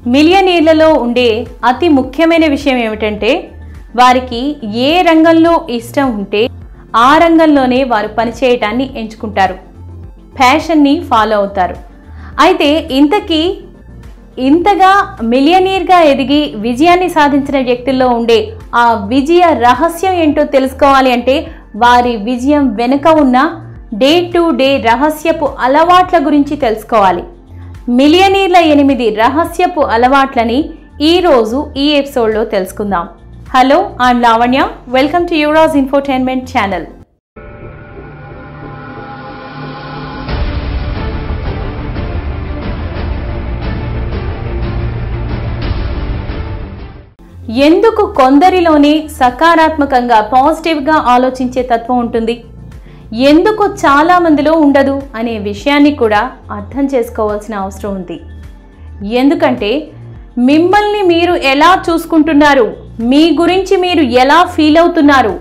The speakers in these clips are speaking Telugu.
మిలియనీర్లలో ఉండే అతి ముఖ్యమైన విషయం ఏమిటంటే వారికి ఏ రంగంలో ఇష్టం ఉంటే ఆ రంగంలోనే వారు పనిచేయటాన్ని ఎంచుకుంటారు, ప్యాషన్ని ఫాలో అవుతారు. అయితే ఇంతగా మిలియనీర్గా ఎదిగి విజయాన్ని సాధించిన వ్యక్తుల్లో ఉండే ఆ విజయ రహస్యం ఏంటో తెలుసుకోవాలి అంటే వారి విజయం వెనుక ఉన్న డే టు డే రహస్యపు అలవాట్ల గురించి తెలుసుకోవాలి. మిలియనీర్ల 8 రహస్యపు అలవాట్లని ఈరోజు ఈ ఎపిసోడ్లో తెలుసుకుందాం. Hello, I'm Lavanya. Welcome to Yuvraj infotainment channel. ఎందుకు కొందరిలోనే సకారాత్మకంగా పాజిటివ్గా ఆలోచించే తత్వం ఉంటుంది, ఎందుకు చాలా మందిలో ఉండదు అనే విషయాన్ని కూడా అర్థం చేసుకోవాల్సిన అవసరం ఉంది. ఎందుకంటే మిమ్మల్ని మీరు ఎలా చూసుకుంటున్నారు, మీ గురించి మీరు ఎలా ఫీల్ అవుతున్నారు,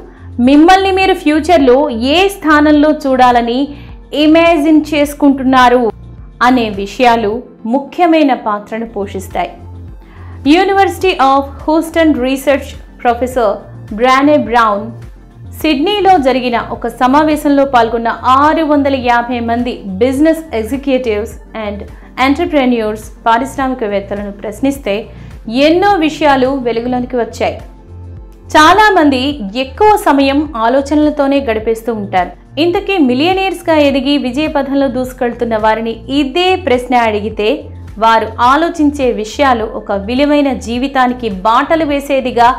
మిమ్మల్ని మీరు ఫ్యూచర్లో ఏ స్థానంలో చూడాలని ఇమాజిన్ చేసుకుంటున్నారు అనే విషయాలు ముఖ్యమైన పాత్రను పోషిస్తాయి. University of Houston research professor Brene Brown సిడ్నీలో జరిగిన ఒక సమావేశంలో పాల్గొన్న 650 మంది బిజినెస్ ఎగ్జిక్యూటివ్స్ అండ్ ఎంటర్ప్రెన్యూర్స్ పారిశ్రామికవేత్తలను ప్రశ్నిస్తే ఎన్నో విషయాలు వెలుగులోనికి వచ్చాయి. చాలామంది ఎక్కువ సమయం ఆలోచనలతోనే గడిపేస్తూ ఉంటారు. ఇంతకీ మిలియనీర్స్గా ఎదిగి విజయ పథంలో దూసుకెళ్తున్న వారిని ఇదే ప్రశ్న అడిగితే వారు ఆలోచించే విషయాలు ఒక విలువైన జీవితానికి బాటలు వేసేదిగా,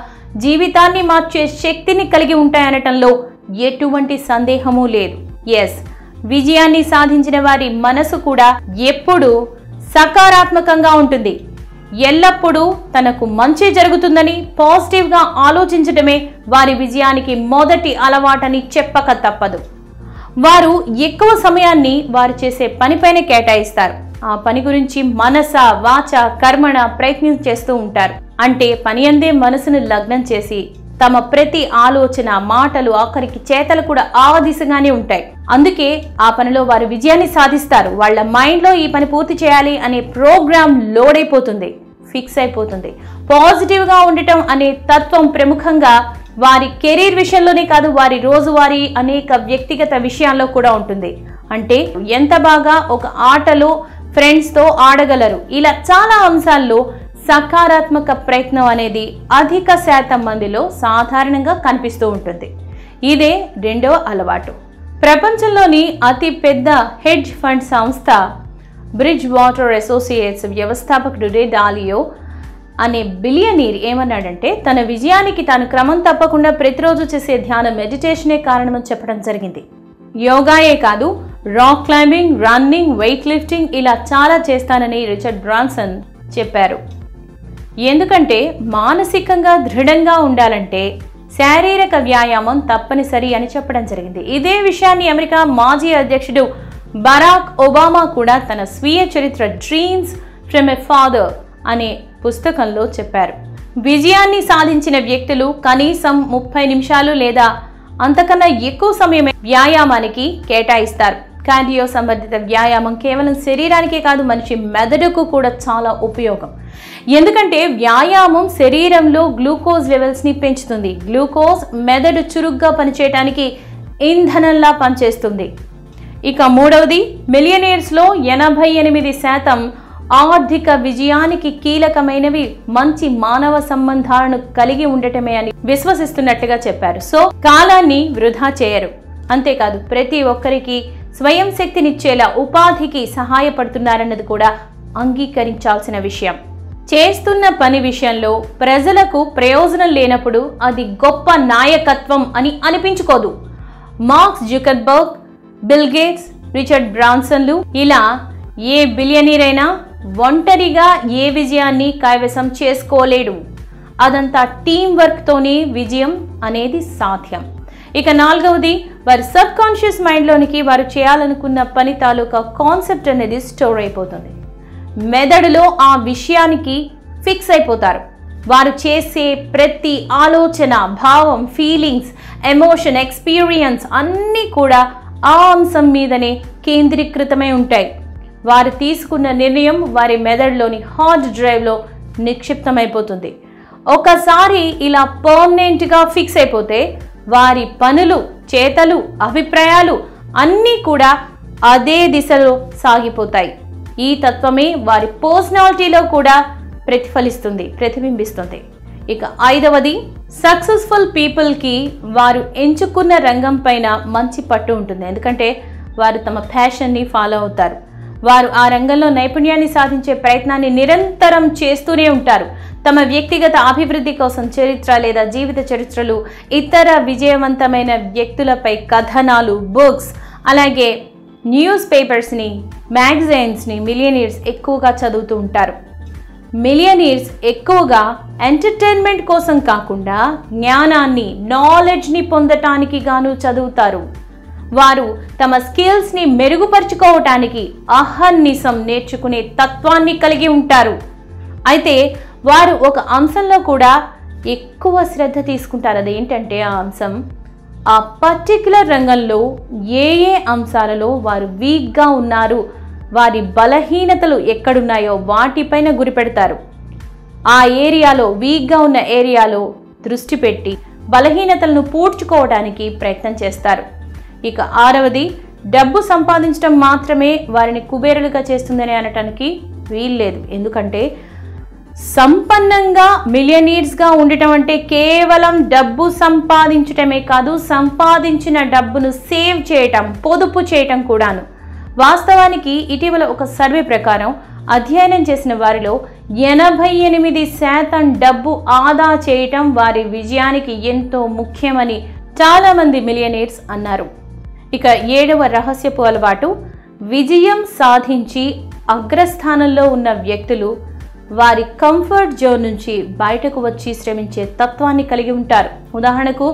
జీవితాన్ని మార్చే శక్తిని కలిగి ఉంటాయనటంలో ఎటువంటి సందేహమూ లేదు. ఎస్, విజయాన్ని సాధించిన వారి మనసు కూడా ఎప్పుడూ సకారాత్మకంగా ఉంటుంది. ఎల్లప్పుడూ తనకు మంచి జరుగుతుందని పాజిటివ్గా ఆలోచించడమే వారి విజయానికి మొదటి అలవాటని చెప్పక తప్పదు. వారు ఎక్కువ సమయాన్ని వారు చేసే పనిపైన కేటాయిస్తారు. ఆ పని గురించి మనస, వాచ, కర్మణ ప్రయత్నం చేస్తూ ఉంటారు. అంటే పని అందే మనసును లగ్నం చేసి తమ ప్రతి ఆలోచన, మాటలు, ఆఖరికి చేతలు కూడా ఆ దిశగానే ఉంటాయి. అందుకే ఆ పనిలో వారు విజయాన్ని సాధిస్తారు. వాళ్ళ మైండ్లో ఈ పని పూర్తి చేయాలి అనే ప్రోగ్రామ్ లోడ్ అయిపోతుంది, ఫిక్స్ అయిపోతుంది. పాజిటివ్గా ఉండటం అనే తత్వం ప్రముఖంగా వారి కెరీర్ విషయంలోనే కాదు, వారి రోజువారీ అనేక వ్యక్తిగత విషయాల్లో కూడా ఉంటుంది. అంటే ఎంత బాగా ఒక ఆటలో ఫ్రెండ్స్తో ఆడగలరు, ఇలా చాలా అంశాల్లో సకారాత్మక ప్రయత్నం అనేది అధిక శాతం మందిలో సాధారణంగా కనిపిస్తూ ఉంటుంది. ఇదే రెండవ అలవాటు. ప్రపంచంలోని అతి పెద్ద హెడ్జ్ ఫండ్ సంస్థ బ్రిడ్జ్ వాటర్ అసోసియేట్స్ వ్యవస్థాపకుడు రే డాలియో అనే బిలియనీర్ ఏమన్నాడంటే తన విజయానికి తాను క్రమం తప్పకుండా ప్రతిరోజు చేసే ధ్యానం, మెడిటేషనే కారణమని చెప్పడం జరిగింది. యోగాయే కాదు, rock climbing, running, weight lifting ఇలా చాలా చేస్తానని రిచర్డ్ బ్రాన్సన్ చెప్పారు. ఎందుకంటే మానసికంగా దృఢంగా ఉండాలంటే శారీరక వ్యాయామం తప్పనిసరి అని చెప్పడం జరిగింది. ఇదే విషయాన్ని అమెరికా మాజీ అధ్యక్షుడు బరాక్ ఒబామా కూడా తన స్వీయ చరిత్ర డ్రీమ్స్ ఫ్రమ్ ఎ ఫాదర్ అనే పుస్తకంలో చెప్పారు. విజయాన్ని సాధించిన వ్యక్తులు కనీసం 30 నిమిషాలు లేదా అంతకన్నా ఎక్కువ సమయం వ్యాయామానికి కేటాయిస్తారు. కార్డియో సంబంధిత వ్యాయామం కేవలం శరీరానికే కాదు, మనిషి మెదడుకు కూడా చాలా ఉపయోగం. ఎందుకంటే వ్యాయామం శరీరంలో గ్లూకోజ్ లెవెల్స్ని పెంచుతుంది. గ్లూకోజ్ మెదడు చురుగ్గా పనిచేయడానికి ఇంధనంలా పనిచేస్తుంది. ఇక మూడవది, మిలియనీర్స్లో 88% ఆర్థిక విజయానికి కీలకమైనవి మంచి మానవ సంబంధాలను కలిగి ఉండటమే అని విశ్వసిస్తున్నట్టుగా చెప్పారు. సో కాలాన్ని వృధా చేయరు. అంతేకాదు ప్రతి ఒక్కరికి స్వయం శక్తినిచ్చేలా ఉపాధికి సహాయపడుతున్నారన్నది కూడా అంగీకరించాల్సిన విషయం. చేస్తున్న పని విషయంలో ప్రజలకు ప్రయోజనం లేనప్పుడు అది గొప్ప నాయకత్వం అని అనిపించుకోదు. Mark Zuckerberg, Bill Gates, Richard బ్రాన్సన్లు ఇలా ఏ బిలియనీర్ అయినా ఒంటరిగా ఏ విజయాన్ని కైవసం చేసుకోలేడు. అదంతా టీం వర్క్తోనే విజయం అనేది సాధ్యం. ఇక నాలుగవది, వారి సబ్ కాన్షియస్ మైండ్లోనికి వారు చేయాలనుకున్న పని తాలూకా కాన్సెప్ట్ అనేది స్టోర్ అయిపోతుంది. మెదడులో ఆ విషయానికి ఫిక్స్ అయిపోతారు. వారు చేసే ప్రతి ఆలోచన, భావం, ఫీలింగ్స్, ఎమోషన్, ఎక్స్పీరియన్స్ అన్నీ కూడా ఆ అంశం మీదనే కేంద్రీకృతమై ఉంటాయి. వారు తీసుకున్న నిర్ణయం వారి మెదడులోని హార్డ్ డ్రైవ్లో నిక్షిప్తమైపోతుంది. ఒకసారి ఇలా పర్మనెంట్గా ఫిక్స్ అయిపోతే వారి పనులు, చేతలు, అభిప్రాయాలు అన్నీ కూడా అదే దిశలో సాగిపోతాయి. ఈ తత్వమే వారి పర్సనాలిటీలో కూడా ప్రతిబింబిస్తుంది. ఇక 5వది, సక్సెస్ఫుల్ పీపుల్కి వారు ఎంచుకున్న రంగం పైన మంచి పట్టు ఉంటుంది. ఎందుకంటే వారు తమ ప్యాషన్ని ఫాలో అవుతారు. వారు ఆ రంగంలో నైపుణ్యాన్ని సాధించే ప్రయత్నాన్ని నిరంతరం చేస్తూనే ఉంటారు. తమ వ్యక్తిగత అభివృద్ధి కోసం చరిత్ర లేదా జీవిత చరిత్రలు, ఇతర విజయవంతమైన వ్యక్తులపై కథనాలు, బుక్స్, అలాగే న్యూస్ పేపర్స్ని, మ్యాగజైన్స్ని మిలియనీర్స్ ఎక్కువగా చదువుతూ ఉంటారు. మిలియనీర్స్ ఎక్కువగా ఎంటర్టైన్మెంట్ కోసం కాకుండా జ్ఞానాన్ని, నాలెడ్జ్ని పొందటానికి గాను చదువుతారు. వారు తమ స్కిల్స్ని మెరుగుపరుచుకోవటానికి అహర్నిశం నేర్చుకునే తత్వాన్ని కలిగి ఉంటారు. అయితే వారు ఒక అంశంలో కూడా ఎక్కువ శ్రద్ధ తీసుకుంటారు. అదేంటంటే ఆ అంశం, ఆ పర్టిక్యులర్ రంగంలో ఏ అంశాలలో వారు వీక్గా ఉన్నారు, వారి బలహీనతలు ఎక్కడున్నాయో వాటిపైన గురిపెడతారు. ఆ ఏరియాలో, వీక్గా ఉన్న ఏరియాలో దృష్టి పెట్టి బలహీనతలను పూడ్చుకోవడానికి ప్రయత్నం చేస్తారు. ఇక 6వది, డబ్బు సంపాదించడం మాత్రమే వారిని కుబేరులుగా చేస్తుందని అనటానికి వీల్లేదు. ఎందుకంటే సంపన్నంగా మిలియనీర్స్గా ఉండటం అంటే కేవలం డబ్బు సంపాదించటమే కాదు, సంపాదించిన డబ్బును సేవ్ చేయటం, పొదుపు చేయటం కూడాను. వాస్తవానికి ఇటీవల ఒక సర్వే ప్రకారం అధ్యయనం చేసిన వారిలో 88% డబ్బు ఆదా చేయటం వారి విజయానికి ఎంతో ముఖ్యమని చాలామంది మిలియనీర్స్ అన్నారు. ఇక 7వ రహస్యపు అలవాటు, విజయం సాధించి అగ్రస్థానంలో ఉన్న వ్యక్తులు వారి కంఫర్ట్ జోన్ నుంచి బయటకు వచ్చి శ్రమించే తత్వాన్ని కలిగి ఉంటారు. ఉదాహరణకు,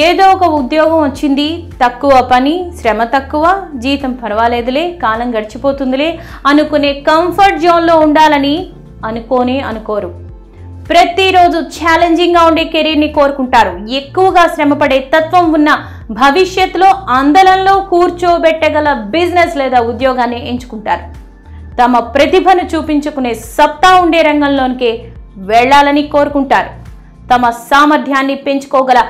ఏదో ఒక ఉద్యోగం వచ్చింది, తక్కువ పని, శ్రమ తక్కువ, జీతం పర్వాలేదులే, కాలం గడిచిపోతుందిలే అనుకునే కంఫర్ట్ జోన్లో ఉండాలని అనుకోరు. ప్రతిరోజు ఛాలెంజింగ్గా ఉండే కెరీర్ని కోరుకుంటారు. ఎక్కువగా శ్రమపడే తత్వం ఉన్న, భవిష్యత్తులో అందలంలో కూర్చోబెట్టగల బిజినెస్ లేదా ఉద్యోగాన్ని ఎంచుకుంటారు. తమ ప్రతిభను చూపించుకునే సత్తా ఉండే రంగంలోనికే వెళ్లాలని కోరుకుంటారు. తమ సామర్థ్యాన్ని పెంచుకోగల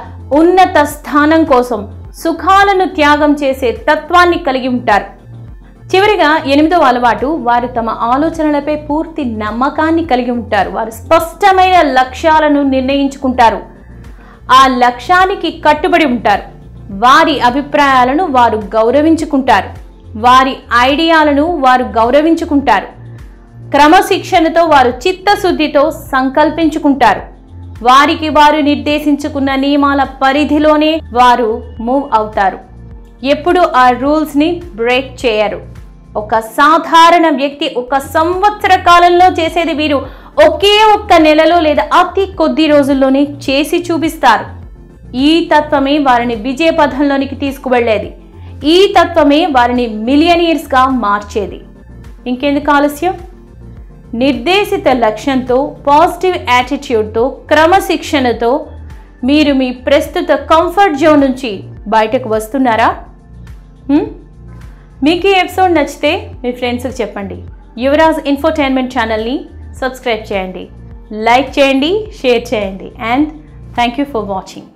ఉన్నత స్థానం కోసం సుఖాలను త్యాగం చేసే తత్వాన్ని కలిగి ఉంటారు. చివరిగా 8వ అలవాటు, వారు తమ ఆలోచనలపై పూర్తి నమ్మకాన్ని కలిగి ఉంటారు. వారు స్పష్టమైన లక్ష్యాలను నిర్ణయించుకుంటారు. ఆ లక్ష్యానికి కట్టుబడి ఉంటారు. వారి అభిప్రాయాలను వారు గౌరవించుకుంటారు. వారి ఐడియాలను వారు గౌరవించుకుంటారు. క్రమశిక్షణతో వారు చిత్తశుద్ధితో సంకల్పించుకుంటారు. వారికి వారు నిర్దేశించుకున్న నియమాల పరిధిలోనే వారు మూవ్ అవుతారు. ఎప్పుడు ఆ రూల్స్ని బ్రేక్ చేయరు. ఒక సాధారణ వ్యక్తి 1 సంవత్సర కాలంలో చేసేది వీరు ఒకే ఒక్క నెలలో లేదా అతి కొద్ది రోజుల్లోనే చేసి చూపిస్తారు. ఈ తత్వమే వారిని విజయ పథంలోనికి తీసుకువెళ్లేది. ఈ తత్వమే వారిని మిలియనీర్స్గా మార్చేది. ఇంకెందుకు ఆలస్యం? నిర్దేశిత లక్ష్యంతో, పాజిటివ్ యాటిట్యూడ్తో, క్రమశిక్షణతో మీరు మీ ప్రస్తుత కంఫర్ట్ జోన్ నుంచి బయటకు వస్తున్నారా? మీకు ఈ ఎపిసోడ్ నచ్చితే మీ ఫ్రెండ్స్కి చెప్పండి. యువరాజ్ ఇన్ఫోటైన్మెంట్ ఛానల్ని సబ్స్క్రైబ్ చేయండి, లైక్ చేయండి, షేర్ చేయండి. And thank you for watching.